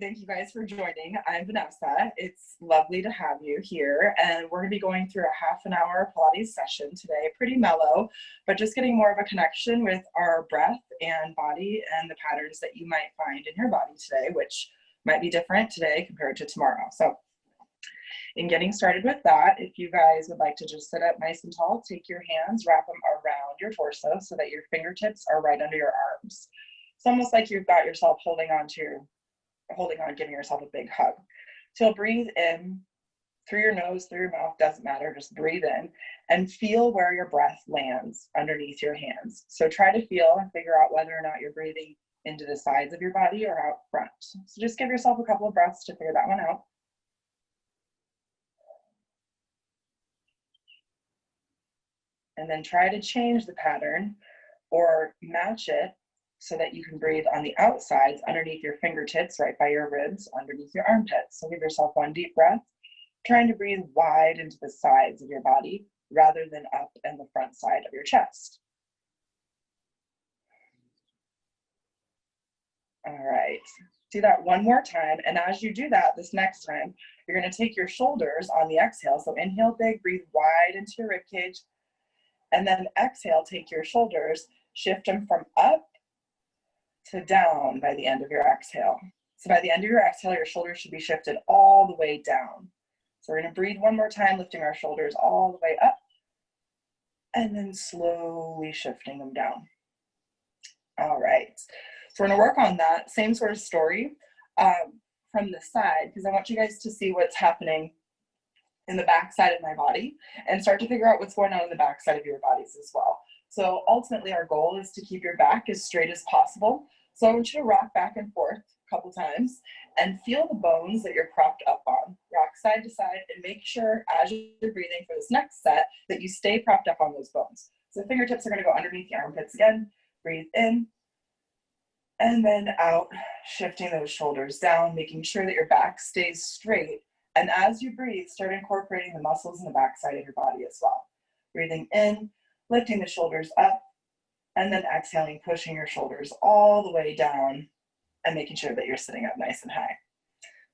thank you guys for joining. I'm Vanessa. It's lovely to have you here, and we're going to be going through a half an hour Pilates session today, pretty mellow, but just getting more of a connection with our breath and body and the patterns that you might find in your body today, which might be different today compared to tomorrow. So in getting started with that, if you guys would like to just sit up nice and tall, take your hands, wrap them around your torso so that your fingertips are right under your arms. It's almost like you've got yourself holding on, giving yourself a big hug. So you'll breathe in through your nose, through your mouth, doesn't matter, just breathe in and feel where your breath lands underneath your hands. So try to feel and figure out whether or not you're breathing into the sides of your body or out front. So just give yourself a couple of breaths to figure that one out. And then try to change the pattern or match it so that you can breathe on the outsides underneath your fingertips, right by your ribs, underneath your armpits. So give yourself one deep breath, trying to breathe wide into the sides of your body rather than up and the front side of your chest. All right, do that one more time. And as you do that, this next time, you're gonna take your shoulders on the exhale. So inhale big, breathe wide into your rib cage. And then exhale, take your shoulders, shift them from up to down by the end of your exhale. So by the end of your exhale, your shoulders should be shifted all the way down. So we're gonna breathe one more time, lifting our shoulders all the way up and then slowly shifting them down. All right, so we're gonna work on that same sort of story from the side, because I want you guys to see what's happening in the back side of my body and start to figure out what's going on in the back side of your bodies as well. So ultimately our goal is to keep your back as straight as possible. So I want you to rock back and forth a couple times and feel the bones that you're propped up on. Rock side to side and make sure as you're breathing for this next set that you stay propped up on those bones. So fingertips are gonna go underneath the armpits again. Breathe in and then out, shifting those shoulders down, making sure that your back stays straight. And as you breathe, start incorporating the muscles in the back side of your body as well. Breathing in, lifting the shoulders up, and then exhaling, pushing your shoulders all the way down and making sure that you're sitting up nice and high.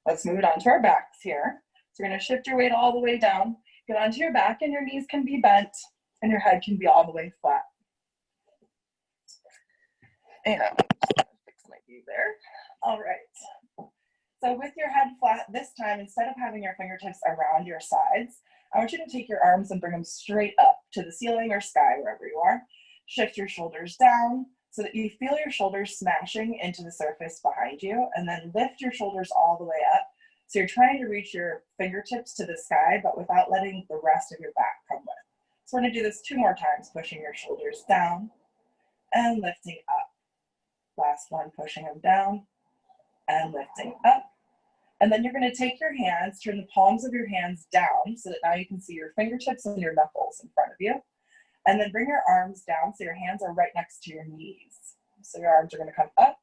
Let's move it on to our backs here. So you're gonna shift your weight all the way down, get onto your back, and your knees can be bent and your head can be all the way flat. And I'm just gonna fix my view there. All right. So with your head flat this time, instead of having your fingertips around your sides, I want you to take your arms and bring them straight up to the ceiling or sky, wherever you are. Shift your shoulders down so that you feel your shoulders smashing into the surface behind you, and then lift your shoulders all the way up. So you're trying to reach your fingertips to the sky, but without letting the rest of your back come with. So we're gonna do this 2 more times, pushing your shoulders down and lifting up. Last one, pushing them down and lifting up. And then you're going to take your hands, turn the palms of your hands down so that now you can see your fingertips and your knuckles in front of you. And then bring your arms down so your hands are right next to your knees. So your arms are going to come up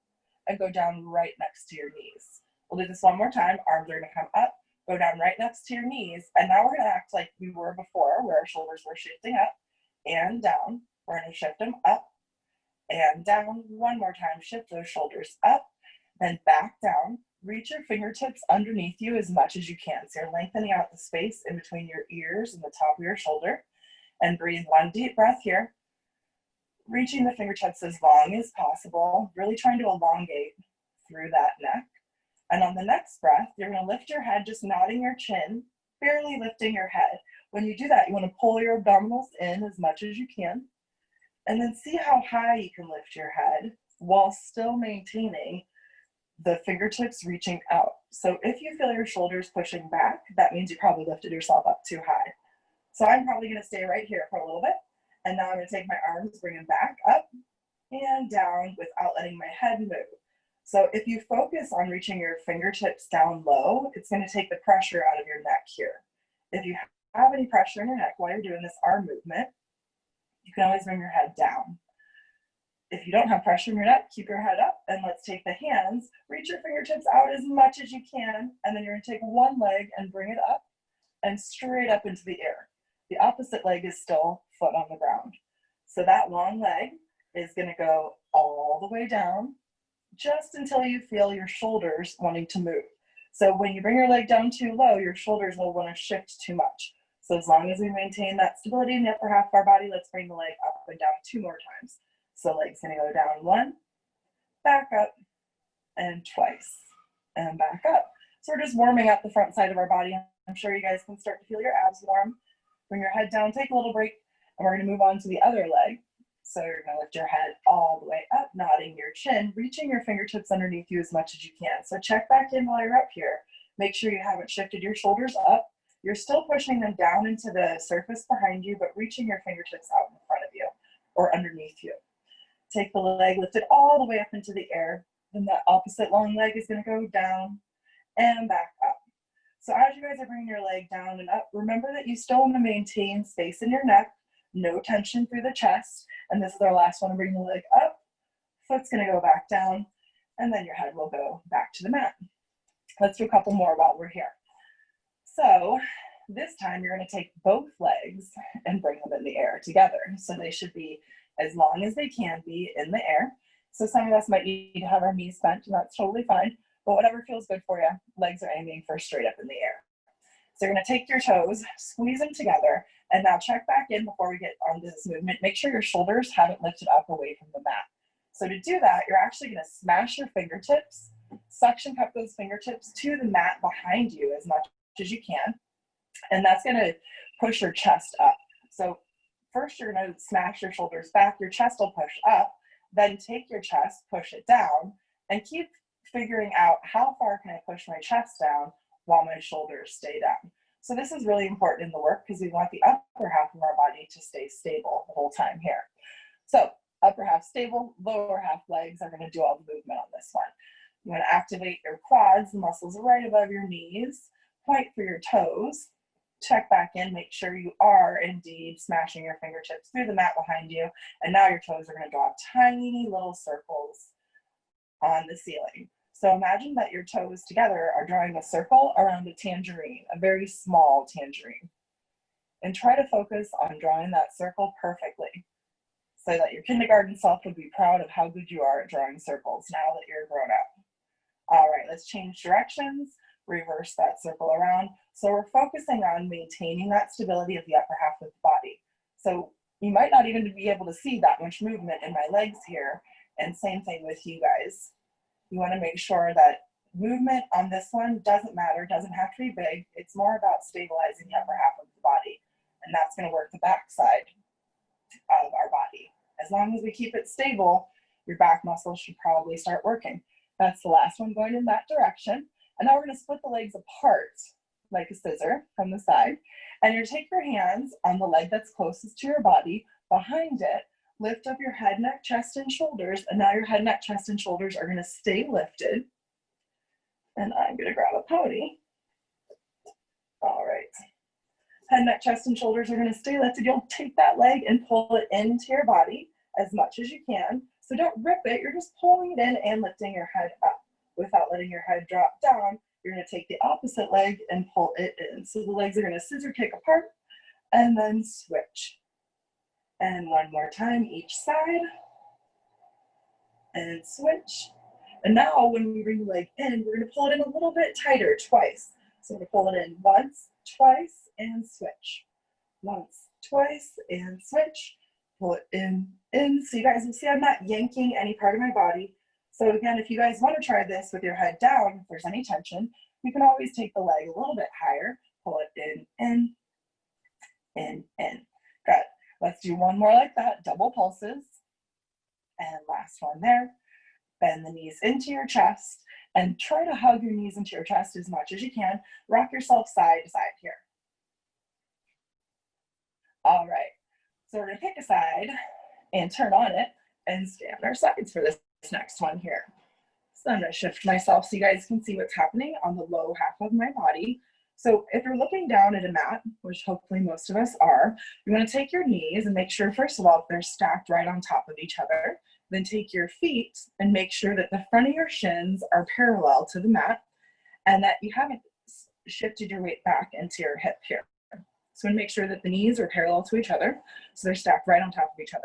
and go down right next to your knees. We'll do this one more time. Arms are going to come up, go down right next to your knees. And now we're going to act like we were before, where our shoulders were shifting up and down. We're going to shift them up and down. One more time, shift those shoulders up, then back down. Reach your fingertips underneath you as much as you can. So you're lengthening out the space in between your ears and the top of your shoulder. And breathe one deep breath here. Reaching the fingertips as long as possible, really trying to elongate through that neck. And on the next breath, you're going to lift your head, just nodding your chin, barely lifting your head. When you do that, you want to pull your abdominals in as much as you can. And then see how high you can lift your head while still maintaining the fingertips reaching out. So if you feel your shoulders pushing back, that means you probably lifted yourself up too high. So I'm probably gonna stay right here for a little bit. And now I'm gonna take my arms, bring them back up and down without letting my head move. So if you focus on reaching your fingertips down low, it's gonna take the pressure out of your neck here. If you have any pressure in your neck while you're doing this arm movement, you can always bring your head down. If you don't have pressure in your neck, keep your head up, and let's take the hands, reach your fingertips out as much as you can, and then you're gonna take one leg and bring it up and straight up into the air. The opposite leg is still foot on the ground. So that long leg is gonna go all the way down just until you feel your shoulders wanting to move. So when you bring your leg down too low, your shoulders will want to shift too much. So as long as we maintain that stability in the upper half of our body, let's bring the leg up and down 2 more times. So leg's gonna go down 1, back up, and twice, and back up. So we're just warming up the front side of our body. I'm sure you guys can start to feel your abs warm. Bring your head down, take a little break, and we're gonna move on to the other leg. So you're gonna lift your head all the way up, nodding your chin, reaching your fingertips underneath you as much as you can. So check back in while you're up here. Make sure you haven't shifted your shoulders up. You're still pushing them down into the surface behind you, but reaching your fingertips out in front of you or underneath you. Take the leg, lift it all the way up into the air. Then that opposite long leg is gonna go down and back up. So as you guys are bringing your leg down and up, remember that you still want to maintain space in your neck, no tension through the chest. And this is our last one. Bring the leg up, foot's gonna go back down, and then your head will go back to the mat. Let's do a couple more while we're here. So this time you're gonna take both legs and bring them in the air together. So they should be as long as they can be in the air. So some of us might need to have our knees bent, and that's totally fine. But whatever feels good for you, legs are aiming for straight up in the air. So you're gonna take your toes, squeeze them together, and now check back in before we get onto this movement. Make sure your shoulders haven't lifted up away from the mat. So to do that, you're actually gonna smash your fingertips, suction cup those fingertips to the mat behind you as much as you can. And that's gonna push your chest up. So first you're gonna smash your shoulders back, your chest will push up, then take your chest, push it down, and keep figuring out how far can I push my chest down while my shoulders stay down. So this is really important in the work because we want the upper half of our body to stay stable the whole time here. So upper half stable, lower half legs are going to do all the movement on this one. You want to activate your quads, the muscles right above your knees, point for your toes, check back in, make sure you are indeed smashing your fingertips through the mat behind you, and now your toes are going to draw tiny little circles on the ceiling. So imagine that your toes together are drawing a circle around a tangerine, a very small tangerine. And try to focus on drawing that circle perfectly so that your kindergarten self would be proud of how good you are at drawing circles now that you're grown up. All right, let's change directions, reverse that circle around. So we're focusing on maintaining that stability of the upper half of the body. So you might not even be able to see that much movement in my legs here. And same thing with you guys. You want to make sure that movement on this one doesn't matter, doesn't have to be big. It's more about stabilizing the upper half of the body. And that's going to work the back side of our body. As long as we keep it stable, your back muscles should probably start working. That's the last one going in that direction. And now we're going to split the legs apart like a scissor from the side. And you're going to take your hands on the leg that's closest to your body, behind it, lift up your head, neck, chest, and shoulders. And now your head, neck, chest, and shoulders are going to stay lifted. And I'm going to grab a pony. All right. Head, neck, chest, and shoulders are going to stay lifted. You'll take that leg and pull it into your body as much as you can. So don't rip it. You're just pulling it in and lifting your head up without letting your head drop down. You're going to take the opposite leg and pull it in. So the legs are going to scissor kick apart and then switch. And one more time each side, and switch. And now when we bring the leg in, we're going to pull it in a little bit tighter twice. So we're going to pull it in once, twice, and switch. Once, twice, and switch. Pull it in. So you guys will see I'm not yanking any part of my body. So again, if you guys want to try this with your head down, if there's any tension, you can always take the leg a little bit higher, pull it in. Good. Let's do one more like that, double pulses. And last one there. Bend the knees into your chest and try to hug your knees into your chest as much as you can. Rock yourself side to side here. All right, so we're gonna pick a side and turn on it and stay on our sides for this next one here. So I'm gonna shift myself so you guys can see what's happening on the low half of my body. So if you're looking down at a mat, which hopefully most of us are, you want to take your knees and make sure, first of all, they're stacked right on top of each other. Then take your feet and make sure that the front of your shins are parallel to the mat and that you haven't shifted your weight back into your hip here. So make sure that the knees are parallel to each other, so they're stacked right on top of each other.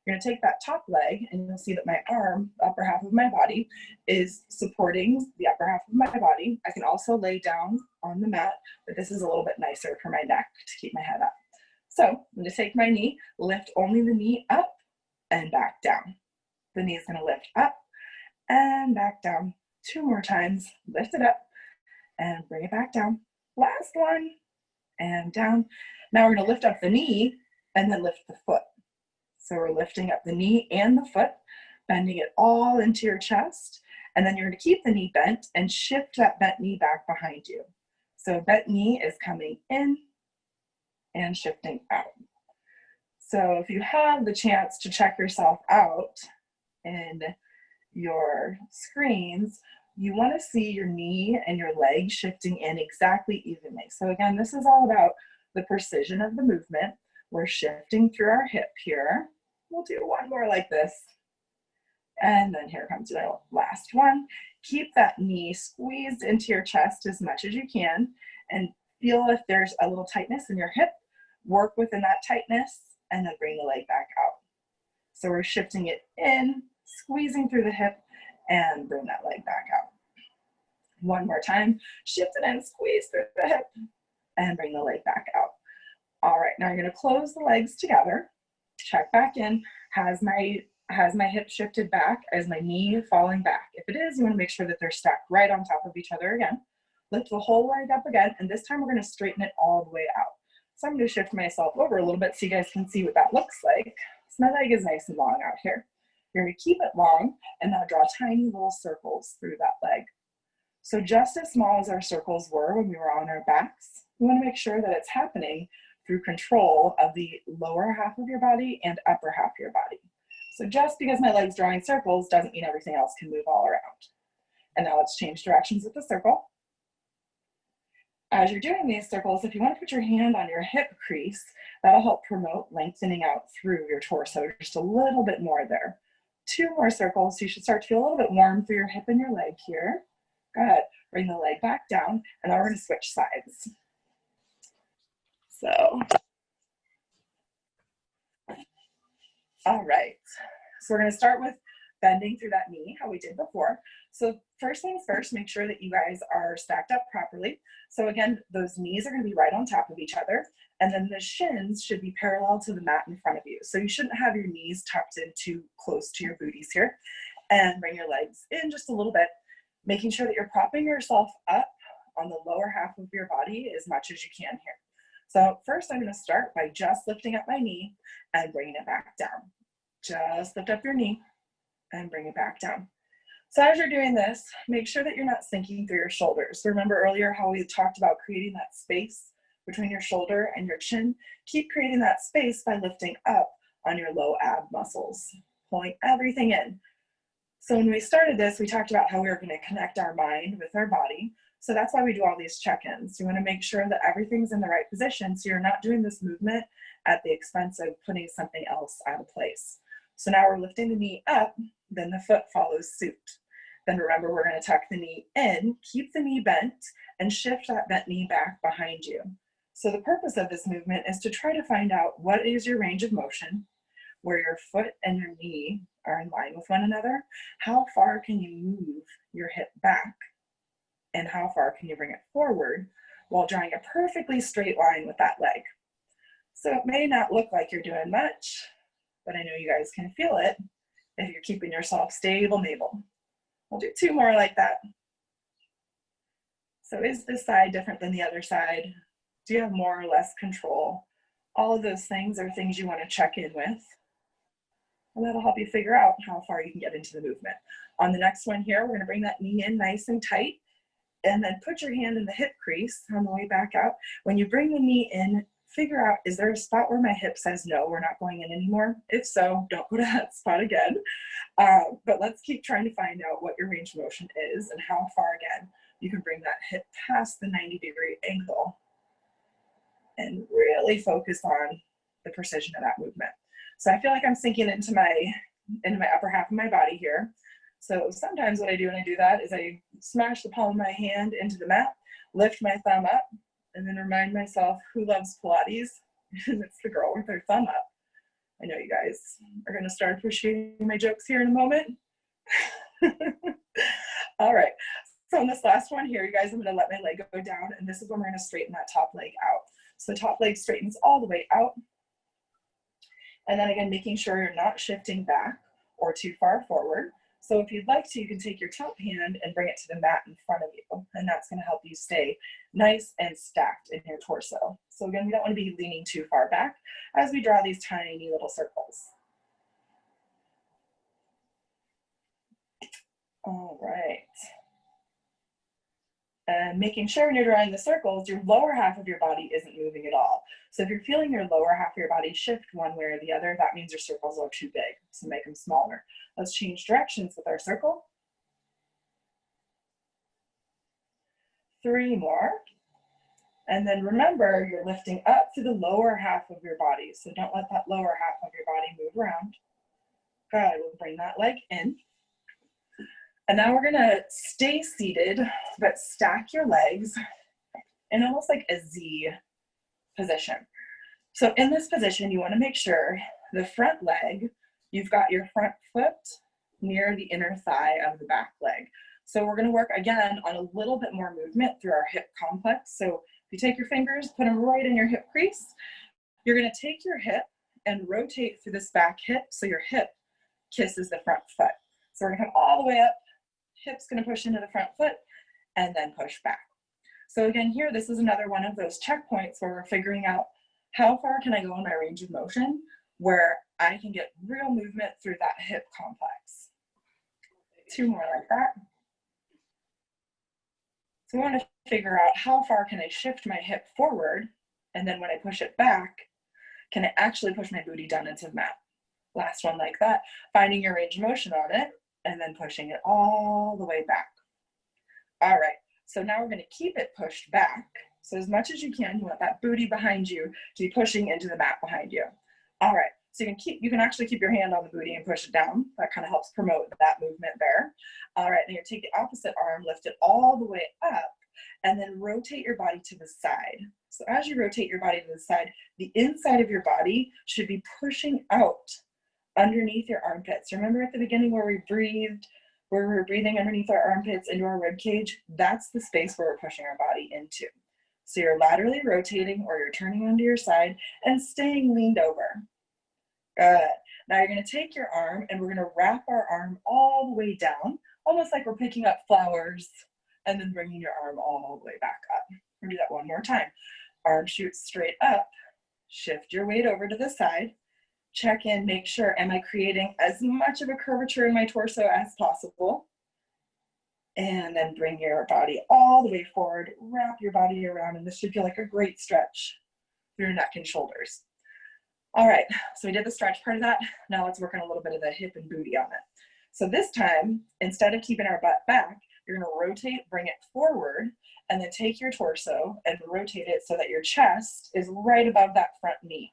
You're gonna take that top leg and you'll see that my arm, the upper half of my body, is supporting the upper half of my body. I can also lay down on the mat, but this is a little bit nicer for my neck to keep my head up. So I'm gonna take my knee, lift only the knee up and back down. The knee is gonna lift up and back down. 2 more times, lift it up and bring it back down. Last one, and down. Now we're gonna lift up the knee and then lift the foot. So we're lifting up the knee and the foot, bending it all into your chest, and then you're gonna keep the knee bent and shift that bent knee back behind you. So bent knee is coming in and shifting out. So if you have the chance to check yourself out in your screens, you want to see your knee and your leg shifting in exactly evenly. So again, this is all about the precision of the movement. We're shifting through our hip here. We'll do one more like this. And then here comes the last one. Keep that knee squeezed into your chest as much as you can and feel if there's a little tightness in your hip. Work within that tightness and then bring the leg back out. So we're shifting it in, squeezing through the hip, and bring that leg back out. One more time, shift it in, squeeze through the hip, and bring the leg back out. All right, now you're gonna close the legs together, check back in. Has my hip shifted back? Is my knee falling back? If it is, you wanna make sure that they're stacked right on top of each other again. Lift the whole leg up again, and this time we're gonna straighten it all the way out. So I'm gonna shift myself over a little bit so you guys can see what that looks like. So my leg is nice and long out here. You're gonna keep it long and now draw tiny little circles through that leg. So just as small as our circles were when we were on our backs, we wanna make sure that it's happening through control of the lower half of your body and upper half of your body. So just because my leg's drawing circles doesn't mean everything else can move all around. And now let's change directions with the circle. As you're doing these circles, if you want to put your hand on your hip crease, that'll help promote lengthening out through your torso, just a little bit more there. 2 more circles, so you should start to feel a little bit warm through your hip and your leg here. Good. Bring the leg back down, and now we're going to switch sides. So, all right. So we're going to start with bending through that knee, how we did before. So first things first, make sure that you guys are stacked up properly. So again, those knees are going to be right on top of each other, and then the shins should be parallel to the mat in front of you. So you shouldn't have your knees tucked in too close to your booties here. And bring your legs in just a little bit, making sure that you're propping yourself up on the lower half of your body as much as you can here. So first I'm going to start by just lifting up my knee and bringing it back down. Just lift up your knee and bring it back down. So as you're doing this, make sure that you're not sinking through your shoulders. So remember earlier how we talked about creating that space between your shoulder and your chin? Keep creating that space by lifting up on your low ab muscles, pulling everything in. So when we started this, we talked about how we were going to connect our mind with our body. So that's why we do all these check-ins. You want to make sure that everything's in the right position so you're not doing this movement at the expense of putting something else out of place. So now we're lifting the knee up, then the foot follows suit. Then remember, we're going to tuck the knee in, keep the knee bent, and shift that bent knee back behind you. So the purpose of this movement is to try to find out what is your range of motion, where your foot and your knee are in line with one another, how far can you move your hip back, and how far can you bring it forward while drawing a perfectly straight line with that leg. So it may not look like you're doing much, but I know you guys can feel it if you're keeping yourself stable and able. We'll do 2 more like that. So is this side different than the other side? Do you have more or less control? All of those things are things you want to check in with. And that'll help you figure out how far you can get into the movement. On the next one here, we're going to bring that knee in nice and tight, and then put your hand in the hip crease on the way back out. When you bring the knee in, figure out, is there a spot where my hip says, no, we're not going in anymore? If so, don't go to that spot again. But let's keep trying to find out what your range of motion is and how far, again, you can bring that hip past the 90-degree angle and really focus on the precision of that movement. So I feel like I'm sinking into my upper half of my body here. So sometimes what I do when I do that is I smash the palm of my hand into the mat, lift my thumb up, and then remind myself who loves Pilates, and it's the girl with her thumb up. I know you guys are going to start appreciating my jokes here in a moment. All right. So on this last one here, you guys, I'm going to let my leg go down, and this is when we're going to straighten that top leg out. So the top leg straightens all the way out. And then again, making sure you're not shifting back or too far forward. So if you'd like to, you can take your top hand and bring it to the mat in front of you, and that's going to help you stay nice and stacked in your torso. So again, we don't want to be leaning too far back as we draw these tiny little circles. All right. And making sure when you're drawing the circles, your lower half of your body isn't moving at all. So if you're feeling your lower half of your body shift one way or the other, that means your circles are too big, so make them smaller. Let's change directions with our circle. 3 more. And then remember, you're lifting up to the lower half of your body, so don't let that lower half of your body move around. Good, we'll bring that leg in. And now we're gonna stay seated, but stack your legs in almost like a Z position. So in this position, you wanna make sure the front leg, you've got your front foot near the inner thigh of the back leg. So we're gonna work again on a little bit more movement through our hip complex. So if you take your fingers, put them right in your hip crease, you're gonna take your hip and rotate through this back hip so your hip kisses the front foot. So we're gonna come all the way up, hip's gonna push into the front foot, and then push back. So again, here, this is another one of those checkpoints where we're figuring out how far can I go in my range of motion where I can get real movement through that hip complex. 2 more like that. So we want to figure out how far can I shift my hip forward, and then when I push it back, can I actually push my booty down into the mat? Last one like that, finding your range of motion on it, and then pushing it all the way back. All right, so now we're gonna keep it pushed back. So as much as you can, you want that booty behind you to be pushing into the mat behind you. All right, so you can actually keep your hand on the booty and push it down. That kind of helps promote that movement there. All right, now you take the opposite arm, lift it all the way up, and then rotate your body to the side. So as you rotate your body to the side, the inside of your body should be pushing out underneath your armpits. Remember at the beginning where we were breathing underneath our armpits into our rib cage? That's the space where we're pushing our body into. So you're laterally rotating, or you're turning onto your side and staying leaned over. Good. Now you're going to take your arm and we're going to wrap our arm all the way down, almost like we're picking up flowers, and then bringing your arm all the way back up. We're going to do that one more time. Arm shoots straight up. Shift your weight over to the side. Check in, make sure, am I creating as much of a curvature in my torso as possible? And then bring your body all the way forward, wrap your body around, and this should feel like a great stretch through your neck and shoulders. All right, so we did the stretch part of that. Now let's work on a little bit of the hip and booty on it. So this time, instead of keeping our butt back, you're gonna rotate, bring it forward, and then take your torso and rotate it so that your chest is right above that front knee.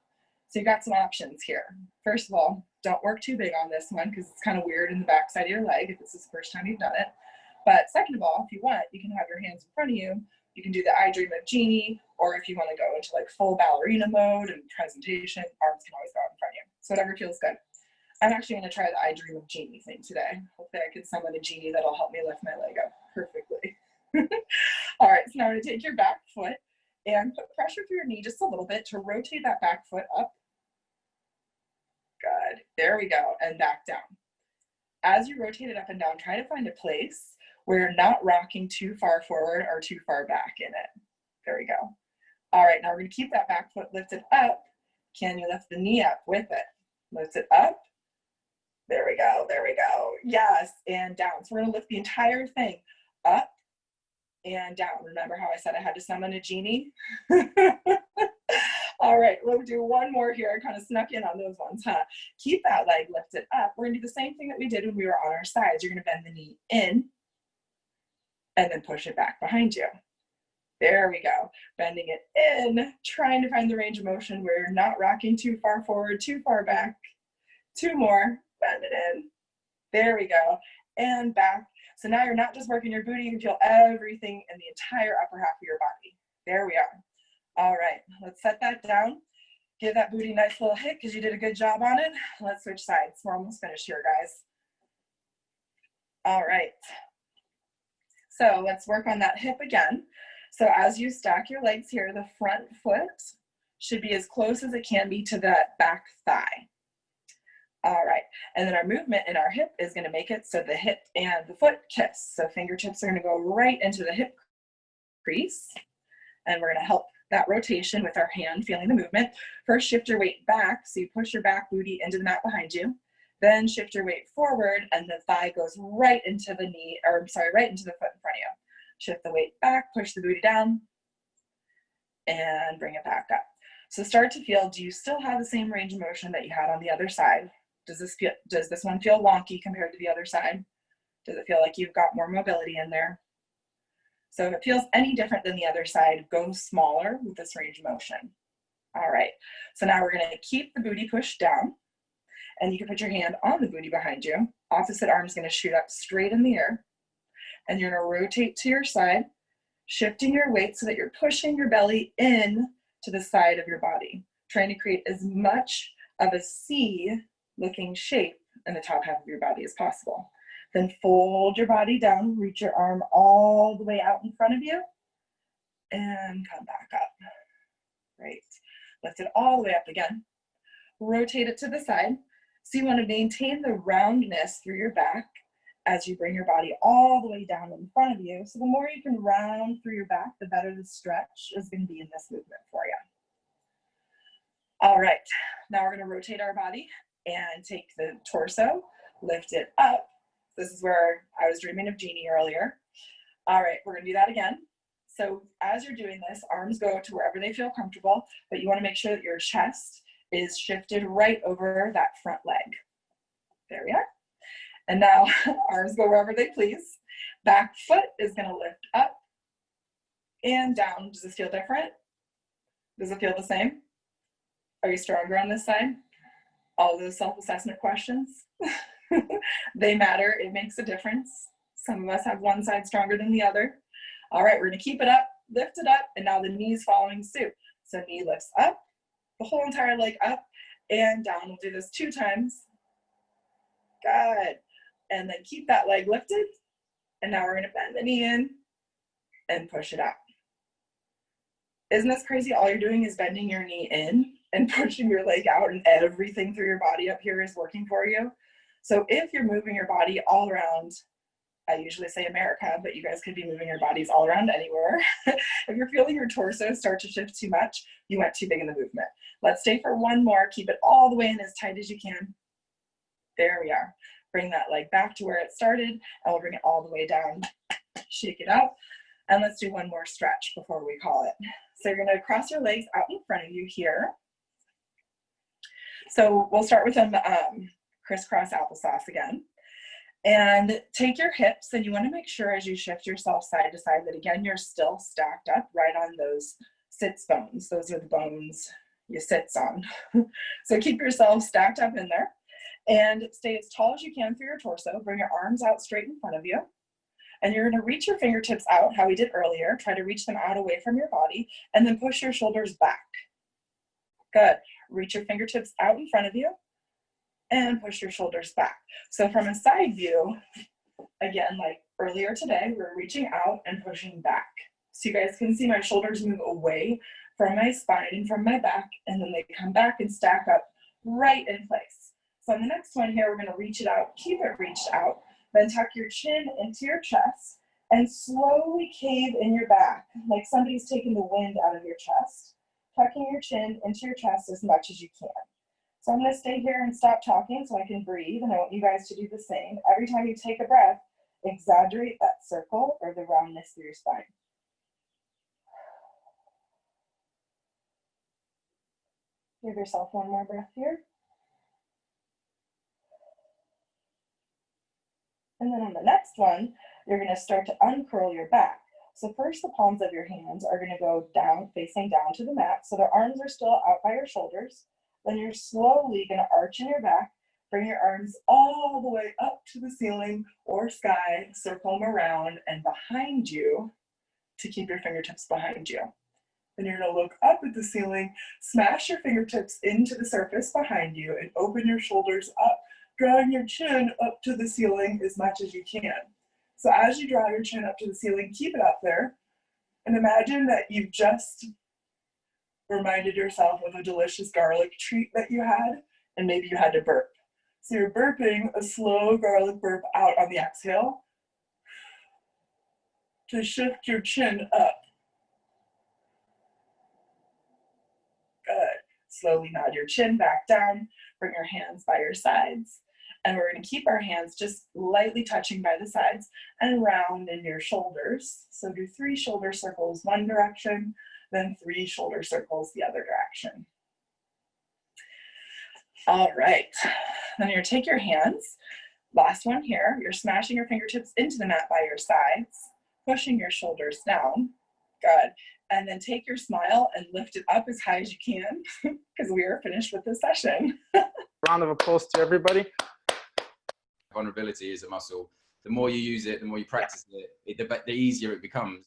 So you've got some options here. First of all, don't work too big on this one because it's kind of weird in the back side of your leg if this is the first time you've done it. But second of all, if you want, you can have your hands in front of you. You can do the I Dream of Jeannie, or if you want to go into like full ballerina mode and presentation, arms can always go out in front of you. So whatever feels good. I'm actually going to try the I Dream of Jeannie thing today. Hopefully I can summon a genie that'll help me lift my leg up perfectly. All right, so now I'm going to take your back foot and put pressure through your knee just a little bit to rotate that back foot up. Good, there we go, and back down. As you rotate it up and down, try to find a place where you're not rocking too far forward or too far back in it. There we go. All right, now we're gonna keep that back foot lifted up. Can you lift the knee up with it? Lift it up. There we go, there we go. Yes, and down. So we're gonna lift the entire thing up and down. Remember how I said I had to summon a genie? All right, we'll do one more here. I kind of snuck in on those ones, huh? Keep that leg lifted up. We're gonna do the same thing that we did when we were on our sides. You're gonna bend the knee in and then push it back behind you. There we go. Bending it in, trying to find the range of motion where you're not rocking too far forward, too far back. 2 more, bend it in. There we go, and back. So now you're not just working your booty, you can feel everything in the entire upper half of your body. There we are. All right, let's set that down. Give that booty a nice little hit because you did a good job on it. Let's switch sides. We're almost finished here, guys. All right. So let's work on that hip again. So as you stack your legs here, the front foot should be as close as it can be to that back thigh. All right, and then our movement in our hip is going to make it so the hip and the foot kiss. So fingertips are going to go right into the hip crease, and we're going to help that rotation with our hand feeling the movement. First, shift your weight back, so you push your back booty into the mat behind you. Then shift your weight forward, and the thigh goes right into the knee, or sorry, right into the foot in front of you. Shift the weight back, push the booty down, and bring it back up. So start to feel, do you still have the same range of motion that you had on the other side? Does this one feel wonky compared to the other side? Does it feel like you've got more mobility in there? So if it feels any different than the other side, go smaller with this range of motion. All right, so now we're gonna keep the booty pushed down, and you can put your hand on the booty behind you. Opposite arm is gonna shoot up straight in the air, and you're gonna rotate to your side, shifting your weight so that you're pushing your belly in to the side of your body, trying to create as much of a C looking shape in the top half of your body as possible. Then fold your body down, reach your arm all the way out in front of you, and come back up. Great. Lift it all the way up again. Rotate it to the side. So you want to maintain the roundness through your back as you bring your body all the way down in front of you. So the more you can round through your back, the better the stretch is going to be in this movement for you. All right, now we're going to rotate our body and take the torso, lift it up. This is where I was dreaming of Jeannie earlier. All right, we're going to do that again. So as you're doing this, arms go to wherever they feel comfortable, but you want to make sure that your chest is shifted right over that front leg. There we are. And now arms go wherever they please. Back foot is going to lift up and down. Does this feel different? Does it feel the same? Are you stronger on this side? All those self-assessment questions, they matter. It makes a difference. Some of us have one side stronger than the other. All right, we're going to keep it up, lift it up, and now the knee's following suit. So knee lifts up, the whole entire leg up and down. We'll do this 2 times. Good. And then keep that leg lifted. And now we're going to bend the knee in and push it out. Isn't this crazy? All you're doing is bending your knee in and pushing your leg out, and everything through your body up here is working for you. So if you're moving your body all around, I usually say America, but you guys could be moving your bodies all around anywhere. If you're feeling your torso start to shift too much, you went too big in the movement. Let's stay for one more. Keep it all the way in as tight as you can. There we are. Bring that leg back to where it started, and we'll bring it all the way down. Shake it out. And let's do one more stretch before we call it. So you're going to cross your legs out in front of you here. So we'll start with them crisscross applesauce again. And take your hips, and you want to make sure as you shift yourself side to side that, again, you're still stacked up right on those sits bones. Those are the bones you sits on. So keep yourself stacked up in there and stay as tall as you can through your torso. Bring your arms out straight in front of you. And you're going to reach your fingertips out, how we did earlier. Try to reach them out away from your body, and then push your shoulders back. Good. Reach your fingertips out in front of you and push your shoulders back. So from a side view, again, like earlier today, we're reaching out and pushing back. So you guys can see my shoulders move away from my spine and from my back, and then they come back and stack up right in place. So on the next one here, we're going to reach it out, keep it reached out, then tuck your chin into your chest and slowly cave in your back, like somebody's taking the wind out of your chest, tucking your chin into your chest as much as you can. So I'm going to stay here and stop talking so I can breathe, and I want you guys to do the same. Every time you take a breath, exaggerate that circle or the roundness through your spine. Give yourself one more breath here. And then on the next one, you're going to start to uncurl your back. So first, the palms of your hands are going to go down, facing down to the mat. So the arms are still out by your shoulders. Then you're slowly going to arch in your back, bring your arms all the way up to the ceiling or sky, circle them around and behind you to keep your fingertips behind you. Then you're gonna look up at the ceiling, smash your fingertips into the surface behind you, and open your shoulders up, drawing your chin up to the ceiling as much as you can. So as you draw your chin up to the ceiling, keep it up there, and imagine that you've just reminded yourself of a delicious garlic treat that you had, and maybe you had to burp. So you're burping a slow garlic burp out on the exhale to shift your chin up. Good. Slowly nod your chin back down, bring your hands by your sides, and we're going to keep our hands just lightly touching by the sides and round in your shoulders. So do 3 shoulder circles one direction, then 3 shoulder circles the other direction. All right, then you're take your hands, last one here, you're smashing your fingertips into the mat by your sides, pushing your shoulders down, good, and then take your smile and lift it up as high as you can, because we are finished with this session. Round of applause to everybody. Vulnerability is a muscle. The more you use it, the more you practice it, the easier it becomes.